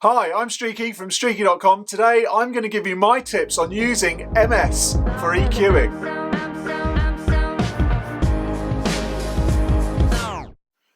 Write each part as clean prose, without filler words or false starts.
Hi, I'm Streaky from Streaky.com. Today I'm going to give you my tips on using MS for EQing.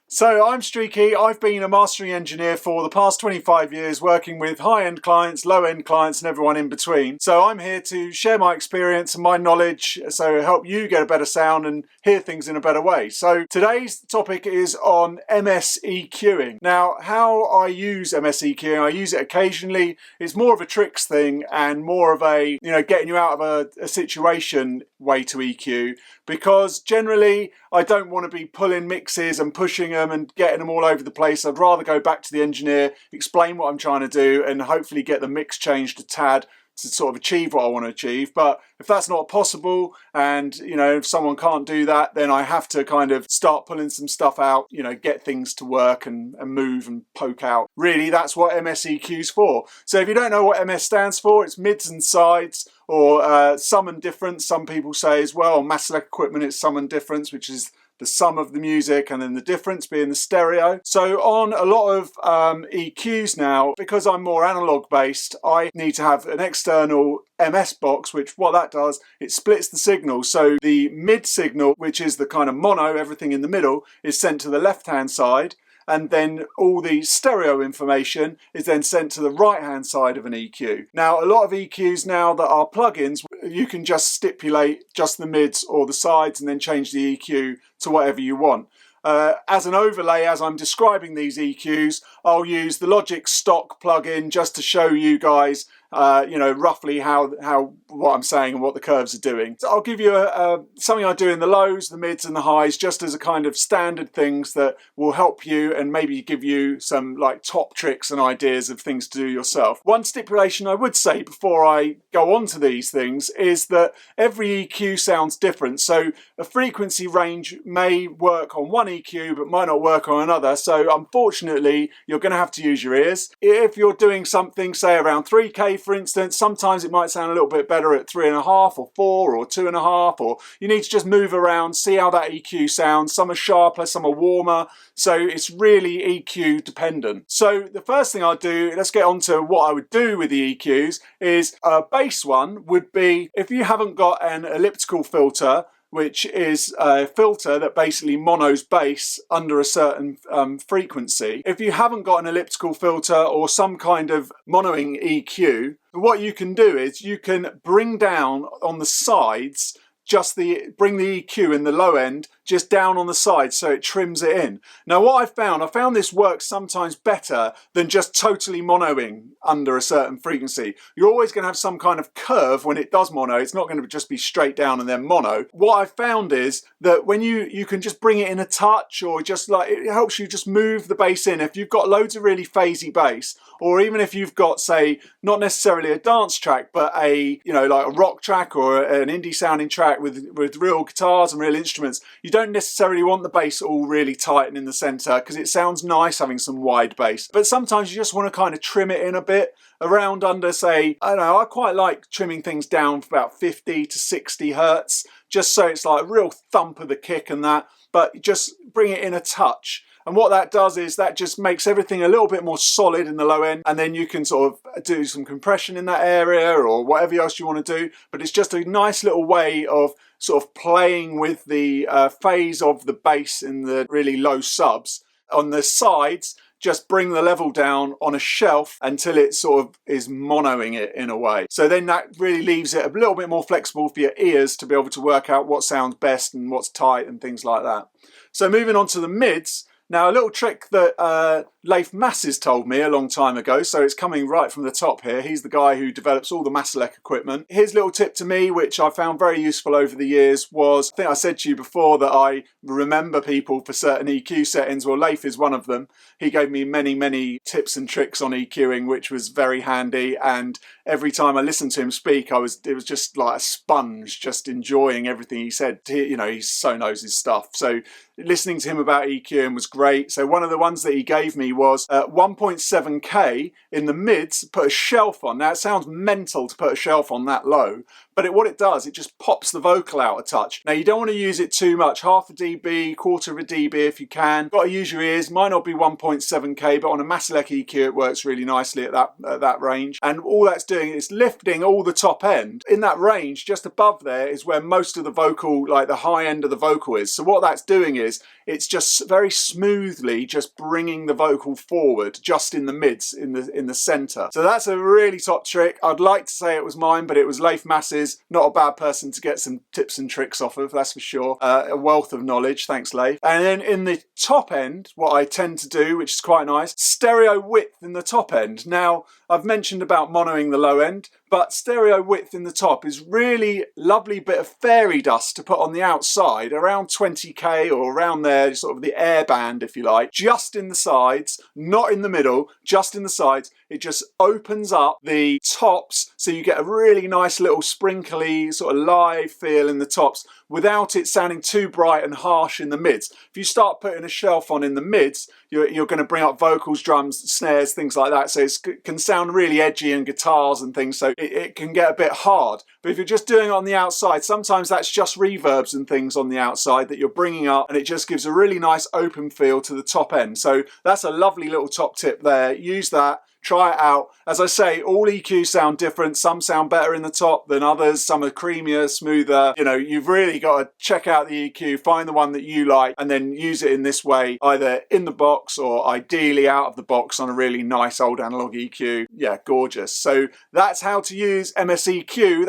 So I'm Streaky. I've been a mastering engineer for the past 25 years, working with high-end clients, low-end clients and everyone in between. So I'm here to share my experience and my knowledge, so help you get a better sound and hear things in a better way. So today's topic is on MS EQing. Now, how I use MS EQing, I use it occasionally. It's more of a tricks thing and more of a, getting you out of a situation way to EQ, because generally I don't want to be pulling mixes and pushing them and getting them all over the place. I'd rather go back to the engineer, explain what I'm trying to do and hopefully get the mix changed a tad to sort of achieve what I want to achieve. But if that's not possible and, if someone can't do that, then I have to kind of start pulling some stuff out, get things to work and move and poke out. Really, that's what MSEQ's for. So if you don't know what MS stands for, it's mids and sides, or sum and difference, some people say as well. On mass select equipment, it's sum and difference, which is the sum of the music and then the difference being the stereo. So on a lot of EQs now, because I'm more analog based, I need to have an external MS box, which what that does, it splits the signal. So the mid signal, which is the kind of mono, everything in the middle, is sent to the left hand side. And then all the stereo information is then sent to the right hand side of an EQ. Now, a lot of EQs now that are plugins, you can just stipulate just the mids or the sides and then change the EQ to whatever you want. As an overlay, as I'm describing these EQs, I'll use the Logic stock plugin just to show you guys roughly how what I'm saying and what the curves are doing. So I'll give you something I do in the lows, the mids and the highs, just as a kind of standard things that will help you and maybe give you some like top tricks and ideas of things to do yourself. One stipulation I would say before I go on to these things is that every EQ sounds different. So a frequency range may work on one EQ but might not work on another. So unfortunately, you're going to have to use your ears. If you're doing something, say around 3K, for instance, sometimes it might sound a little bit better at 3.5 or 4 or 2.5, or you need to just move around, see how that EQ sounds. Some are sharper, some are warmer, so it's really EQ dependent. So the first thing I'll do, let's get on to what I would do with the EQs, is a bass one would be, if you haven't got an elliptical filter, which is a filter that basically monos bass under a certain frequency. If you haven't got an elliptical filter or some kind of monoing EQ, what you can do is you can bring down on the sides, bring the EQ in the low end just down on the side so it trims it in. Now what I found this works sometimes better than just totally monoing under a certain frequency. You're always going to have some kind of curve when it does mono. It's not going to just be straight down and then mono. What I found is that when you can just bring it in a touch, or just like it helps you just move the bass in. If you've got loads of really phasey bass, or even if you've got, say, not necessarily a dance track but a like a rock track or an indie sounding track with real guitars and real instruments, you don't necessarily want the bass all really tight and in the center because it sounds nice having some wide bass. But sometimes you just want to kind of trim it in a bit around under, say, I don't know, I quite like trimming things down for about 50 to 60 hertz, just so it's like a real thump of the kick and that, but just bring it in a touch. And what that does is that just makes everything a little bit more solid in the low end, and then you can sort of do some compression in that area or whatever else you want to do. But it's just a nice little way of sort of playing with the phase of the bass in the really low subs. On the sides, just bring the level down on a shelf until it sort of is monoing it in a way. So then that really leaves it a little bit more flexible for your ears to be able to work out what sounds best and what's tight and things like that. So moving on to the mids. Now, a little trick that Leif Masses told me a long time ago, so it's coming right from the top here. He's the guy who develops all the Maselec equipment. His little tip to me, which I found very useful over the years, was, I think I said to you before that I remember people for certain EQ settings. Well, Leif is one of them. He gave me many tips and tricks on EQing, which was very handy. And every time I listened to him speak, it was just like a sponge, just enjoying everything he said. He so knows his stuff. So listening to him about EQing was great. So one of the ones that he gave me was 1.7K in the mids, put a shelf on. Now it sounds mental to put a shelf on that low, But what it does, it just pops the vocal out a touch. Now, you don't want to use it too much, half a dB, quarter of a dB if you can. Got to use your ears. Might not be 1.7K, but on a Maselec EQ it works really nicely at that range. And all that's doing is lifting all the top end. In that range, just above there is where most of the vocal, like the high end of the vocal is. So what that's doing is, it's just very smoothly just bringing the vocal forward, just in the mids, in the centre. So that's a really top trick. I'd like to say it was mine, but it was Leif Mass's. Not a bad person to get some tips and tricks off of, that's for sure. A wealth of knowledge, thanks Leif. And then in the top end, what I tend to do, which is quite nice, stereo width in the top end. Now, I've mentioned about monoing the low end, but stereo width in the top is really lovely bit of fairy dust to put on the outside, around 20K or around there, sort of the air band if you like, just in the sides, not in the middle, just in the sides. It just opens up the tops so you get a really nice little sprinkly sort of live feel in the tops without it sounding too bright and harsh in the mids. If you start putting a shelf on in the mids, you're going to bring up vocals, drums, snares, things like that. So it can sound really edgy and guitars and things, so it can get a bit hard. But if you're just doing it on the outside, sometimes that's just reverbs and things on the outside that you're bringing up, and it just gives a really nice open feel to the top end. So that's a lovely little top tip there. Use that. Try it out. As I say, all EQs sound different. Some sound better in the top than others. Some are creamier, smoother. You know, you've really got to check out the EQ, find the one that you like, and then use it in this way, either in the box or ideally out of the box on a really nice old analog EQ. Yeah, gorgeous. So that's how to use MSEQ.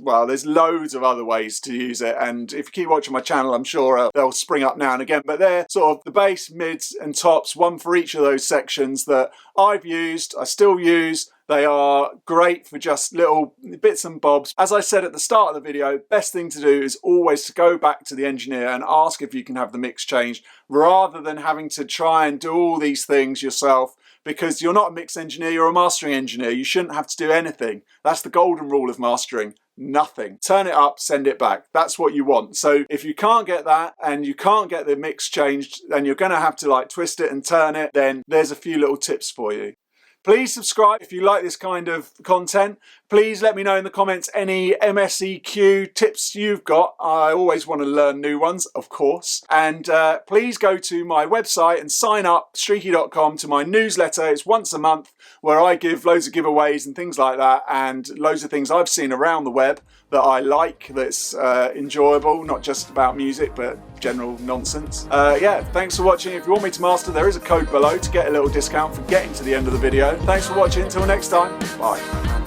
Well, there's loads of other ways to use it. And if you keep watching my channel, I'm sure they'll spring up now and again. But they're sort of the bass, mids, and tops, one for each of those sections that I've used, I still use. They are great for just little bits and bobs. As I said at the start of the video, best thing to do is always to go back to the engineer and ask if you can have the mix changed, rather than having to try and do all these things yourself, because you're not a mix engineer, you're a mastering engineer. You shouldn't have to do anything. That's the golden rule of mastering. Nothing. Turn it up, send it back. That's what you want. So if you can't get that and you can't get the mix changed, and you're going to have to like twist it and turn it, then there's a few little tips for you. Please subscribe if you like this kind of content. Please let me know in the comments any MSEQ tips you've got. I always want to learn new ones, of course. And please go to my website and sign up, streaky.com, to my newsletter. It's once a month where I give loads of giveaways and things like that, and loads of things I've seen around the web that I like, that's enjoyable, not just about music, but general nonsense. Yeah, thanks for watching. If you want me to master, there is a code below to get a little discount for getting to the end of the video. Thanks for watching. Until next time, bye.